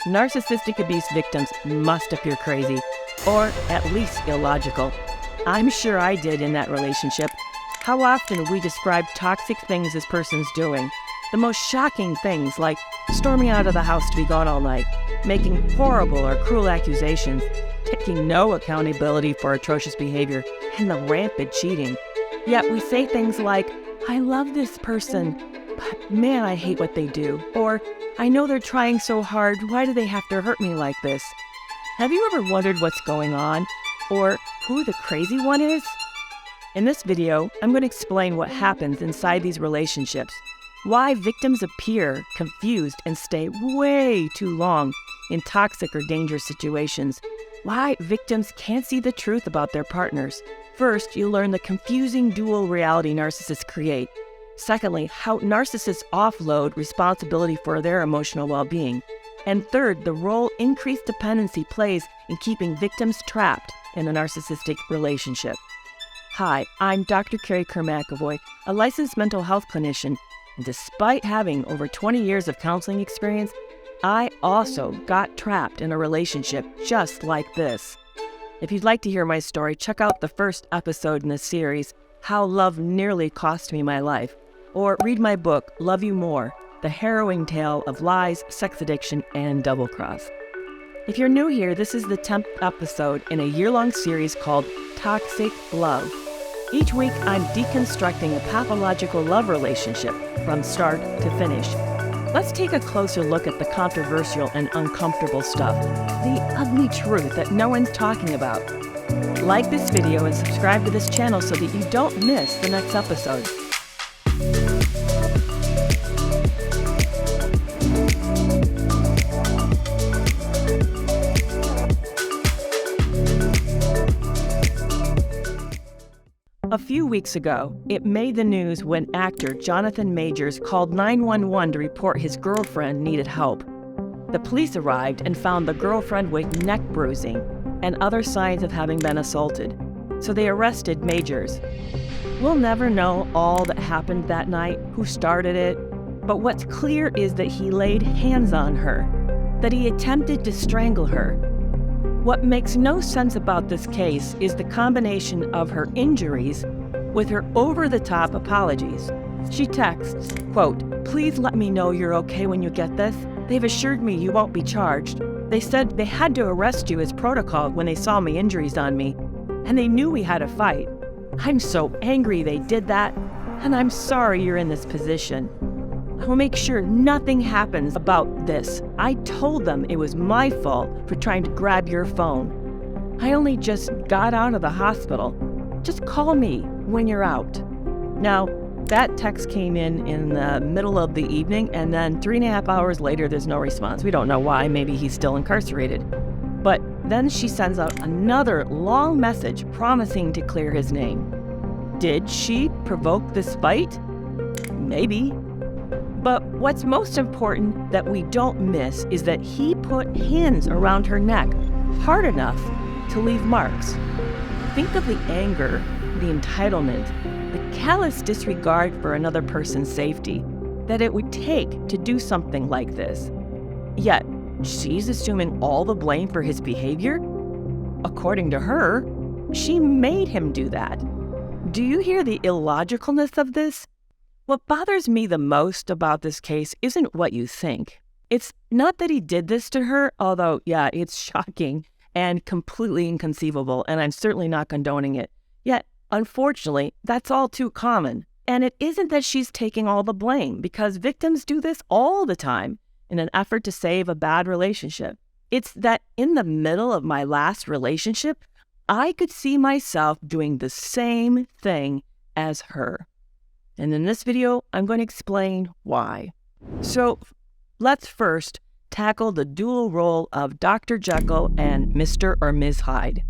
Narcissistic abuse victims must appear crazy, or at least illogical. I'm sure I did in that relationship. How often we describe toxic things as persons doing. The most shocking things like storming out of the house to be gone all night, making horrible or cruel accusations, taking no accountability for atrocious behavior, and the rampant cheating. Yet we say things like, I love this person, but man, I hate what they do. Or, I know they're trying so hard, why do they have to hurt me like this? Have you ever wondered what's going on? Or who the crazy one is? In this video, I'm going to explain what happens inside these relationships, why victims appear confused and stay way too long in toxic or dangerous situations, why victims can't see the truth about their partners. First, you'll learn the confusing dual reality narcissists create. Secondly, how narcissists offload responsibility for their emotional well-being. And third, the role increased dependency plays in keeping victims trapped in a narcissistic relationship. Hi, I'm Dr. Kerry Kerr McAvoy, a licensed mental health clinician, and despite having over 20 years of counseling experience, I also got trapped in a relationship just like this. If you'd like to hear my story, check out the first episode in this series, How Love Nearly Cost Me My Life, or read my book, Love You More, the harrowing tale of lies, sex addiction, and double cross. If you're new here, this is the 10th episode in a year-long series called Toxic Love. Each week, I'm deconstructing a pathological love relationship from start to finish. Let's take a closer look at the controversial and uncomfortable stuff, the ugly truth that no one's talking about. Like this video and subscribe to this channel so that you don't miss the next episode. A few weeks ago, it made the news when actor Jonathan Majors called 911 to report his girlfriend needed help. The police arrived and found the girlfriend with neck bruising and other signs of having been assaulted, so they arrested Majors. We'll never know all that happened that night, who started it, but what's clear is that he laid hands on her, that he attempted to strangle her. What makes no sense about this case is the combination of her injuries with her over-the-top apologies. She texts, quote, "Please let me know you're okay when you get this. They've assured me you won't be charged. They said they had to arrest you as protocol when they saw my injuries on me, and they knew we had a fight. I'm so angry they did that, and I'm sorry you're in this position. I will make sure nothing happens about this. I told them it was my fault for trying to grab your phone. I only just got out of the hospital. Just call me when you're out." Now, that text came in the middle of the evening, and then 3.5 hours later, there's no response. We don't know why. Maybe he's still incarcerated. But then she sends out another long message promising to clear his name. Did she provoke this fight? Maybe. But what's most important that we don't miss is that he put hands around her neck hard enough to leave marks. Think of the anger, the entitlement, the callous disregard for another person's safety that it would take to do something like this. Yet, she's assuming all the blame for his behavior? According to her, she made him do that. Do you hear the illogicalness of this? What bothers me the most about this case isn't what you think. It's not that he did this to her, although, yeah, it's shocking and completely inconceivable, and I'm certainly not condoning it. Yet, unfortunately, that's all too common. And it isn't that she's taking all the blame, because victims do this all the time in an effort to save a bad relationship. It's that in the middle of my last relationship, I could see myself doing the same thing as her. And in this video, I'm going to explain why. So let's first tackle the dual role of Dr. Jekyll and Mr. or Ms. Hyde.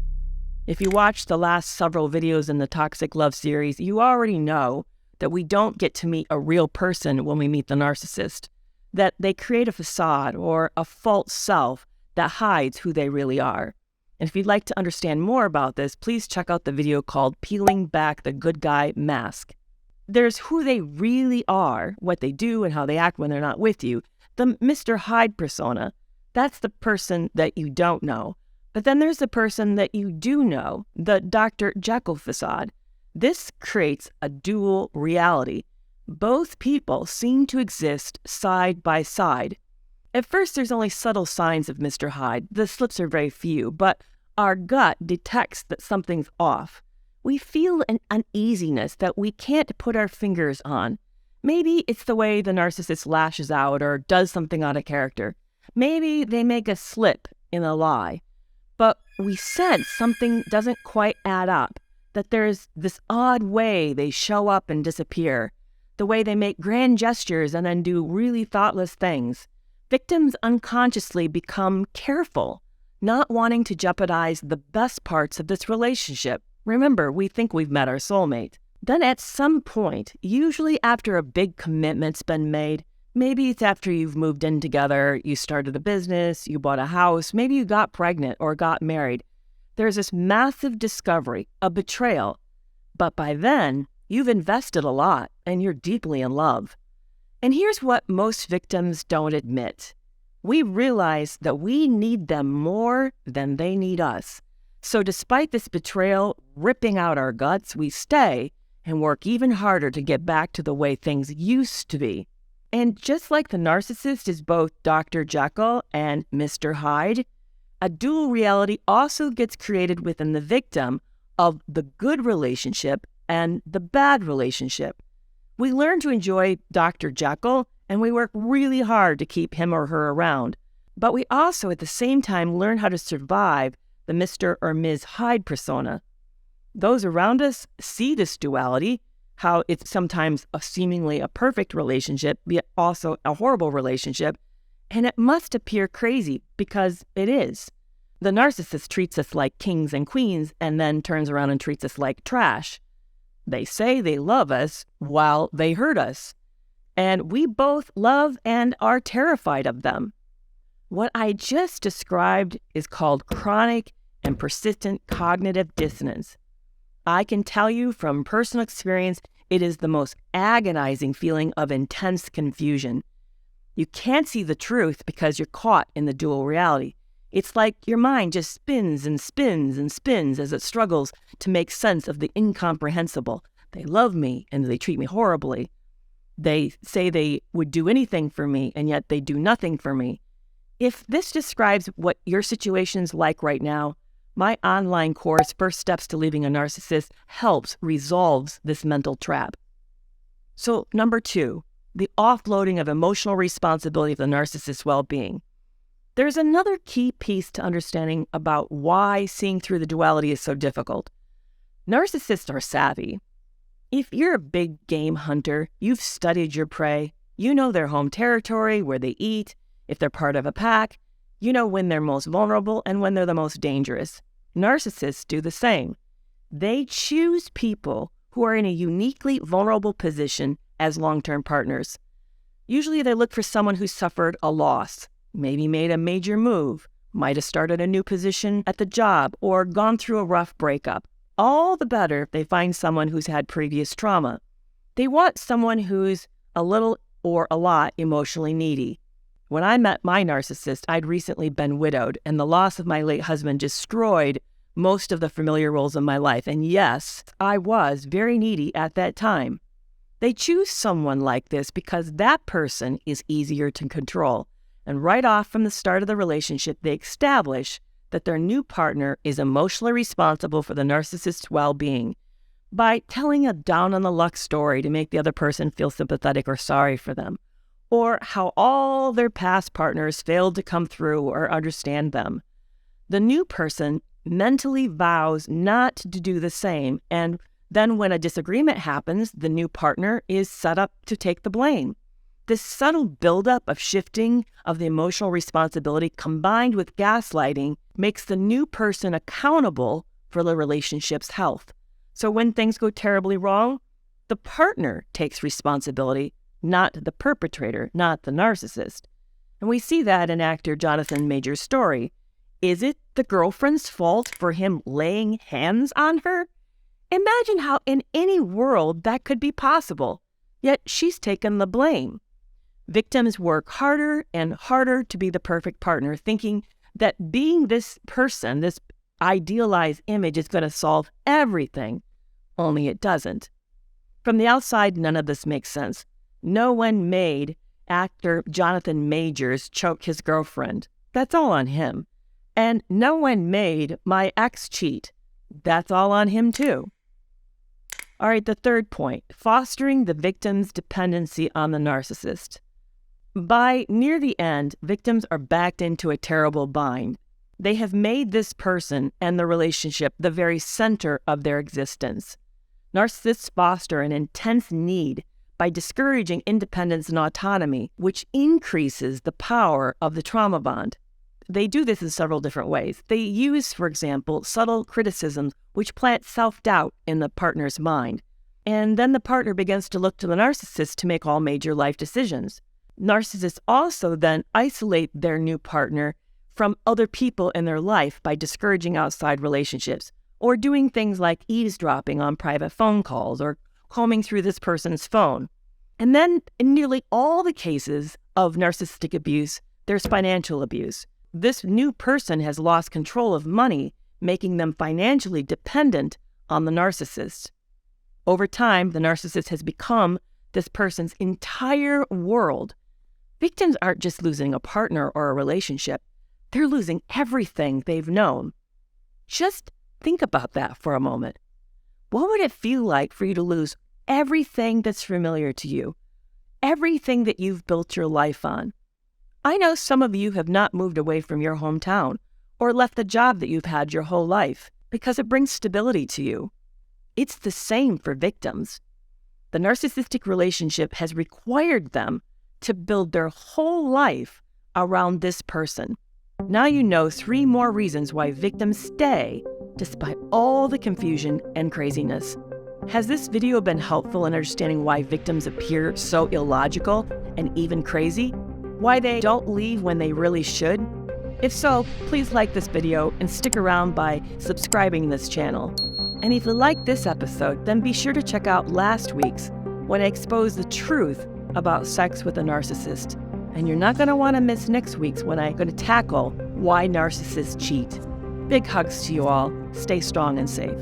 If you watched the last several videos in the Toxic Love series, you already know that we don't get to meet a real person when we meet the narcissist, that they create a facade or a false self that hides who they really are. And if you'd like to understand more about this, please check out the video called Peeling Back the Good Guy Mask. There's who they really are, what they do, and how they act when they're not with you, the Mr. Hyde persona, That's the person that you don't know. But then there's the person that you do know, the Dr. Jekyll facade. This creates a dual reality. Both people seem to exist side by side. At first, there's only subtle signs of Mr. Hyde. The slips are very few, but our gut detects that something's off. We feel an uneasiness that we can't put our fingers on. Maybe it's the way the narcissist lashes out or does something out of character. Maybe they make a slip in a lie. But we sense something doesn't quite add up, that there's this odd way they show up and disappear, the way they make grand gestures and then do really thoughtless things. Victims unconsciously become careful, not wanting to jeopardize the best parts of this relationship. Remember, we think we've met our soulmate. Then at some point, usually after a big commitment's been made, maybe it's after you've moved in together, you started a business, you bought a house, maybe you got pregnant or got married, there's this massive discovery, a betrayal. But by then, you've invested a lot and you're deeply in love. And here's what most victims don't admit. We realize that we need them more than they need us. So despite this betrayal ripping out our guts, we stay and work even harder to get back to the way things used to be. And just like the narcissist is both Dr. Jekyll and Mr. Hyde, a dual reality also gets created within the victim of the good relationship and the bad relationship. We learn to enjoy Dr. Jekyll, and we work really hard to keep him or her around. But we also, at the same time, learn how to survive the Mr. or Ms. Hyde persona. Those around us see this duality, how it's sometimes seemingly a perfect relationship, yet also a horrible relationship, and it must appear crazy because it is. The narcissist treats us like kings and queens and then turns around and treats us like trash. They say they love us while they hurt us, and we both love and are terrified of them. What I just described is called chronic and persistent cognitive dissonance. I can tell you from personal experience, it is the most agonizing feeling of intense confusion. You can't see the truth because you're caught in the dual reality. It's like your mind just spins and spins and spins as it struggles to make sense of the incomprehensible. They love me and they treat me horribly. They say they would do anything for me and yet they do nothing for me. If this describes what your situation's like right now, my online course, First Steps to Leaving a Narcissist, resolves this mental trap. So, number 2, the offloading of emotional responsibility of the narcissist's well-being. There's another key piece to understanding about why seeing through the duality is so difficult. Narcissists are savvy. If you're a big game hunter, you've studied your prey, you know their home territory, where they eat, if they're part of a pack, you know when they're most vulnerable and when they're the most dangerous. Narcissists do the same. They choose people who are in a uniquely vulnerable position as long-term partners. Usually they look for someone who suffered a loss, maybe made a major move, might have started a new position at the job, or gone through a rough breakup. All the better if they find someone who's had previous trauma. They want someone who's a little or a lot emotionally needy. When I met my narcissist, I'd recently been widowed, and the loss of my late husband destroyed most of the familiar roles in my life. And yes, I was very needy at that time. They choose someone like this because that person is easier to control. And right off from the start of the relationship, they establish that their new partner is emotionally responsible for the narcissist's well-being by telling a down-on-the-luck story to make the other person feel sympathetic or sorry for them, or how all their past partners failed to come through or understand them. The new person mentally vows not to do the same, and then when a disagreement happens, the new partner is set up to take the blame. This subtle buildup of shifting of the emotional responsibility combined with gaslighting makes the new person accountable for the relationship's health. So when things go terribly wrong, the partner takes responsibility, not the perpetrator, not the narcissist. And we see that in actor Jonathan Majors' story. Is it the girlfriend's fault for him laying hands on her? Imagine how in any world that could be possible. Yet she's taken the blame. Victims work harder and harder to be the perfect partner, thinking that being this person, this idealized image, is going to solve everything, only it doesn't. From the outside, none of this makes sense. No one made actor Jonathan Majors choke his girlfriend. That's all on him. And no one made my ex cheat. That's all on him too. All right, the third point, fostering the victim's dependency on the narcissist. By near the end, victims are backed into a terrible bind. They have made this person and the relationship the very center of their existence. Narcissists foster an intense need by discouraging independence and autonomy, which increases the power of the trauma bond. They do this in several different ways. They use, for example, subtle criticisms which plant self-doubt in the partner's mind. And then the partner begins to look to the narcissist to make all major life decisions. Narcissists also then isolate their new partner from other people in their life by discouraging outside relationships, or doing things like eavesdropping on private phone calls or combing through this person's phone. And then in nearly all the cases of narcissistic abuse, there's financial abuse. This new person has lost control of money, making them financially dependent on the narcissist. Over time, the narcissist has become this person's entire world. Victims aren't just losing a partner or a relationship. They're losing everything they've known. Just think about that for a moment. What would it feel like for you to lose everything that's familiar to you, everything that you've built your life on? I know some of you have not moved away from your hometown or left the job that you've had your whole life because it brings stability to you. It's the same for victims. The narcissistic relationship has required them to build their whole life around this person. Now you know 3 more reasons why victims stay despite all the confusion and craziness. Has this video been helpful in understanding why victims appear so illogical and even crazy? Why they don't leave when they really should? If so, please like this video and stick around by subscribing to this channel. And if you like this episode, then be sure to check out last week's when I exposed the truth about sex with a narcissist. And you're not going to want to miss next week's when I'm going to tackle why narcissists cheat. Big hugs to you all. Stay strong and safe.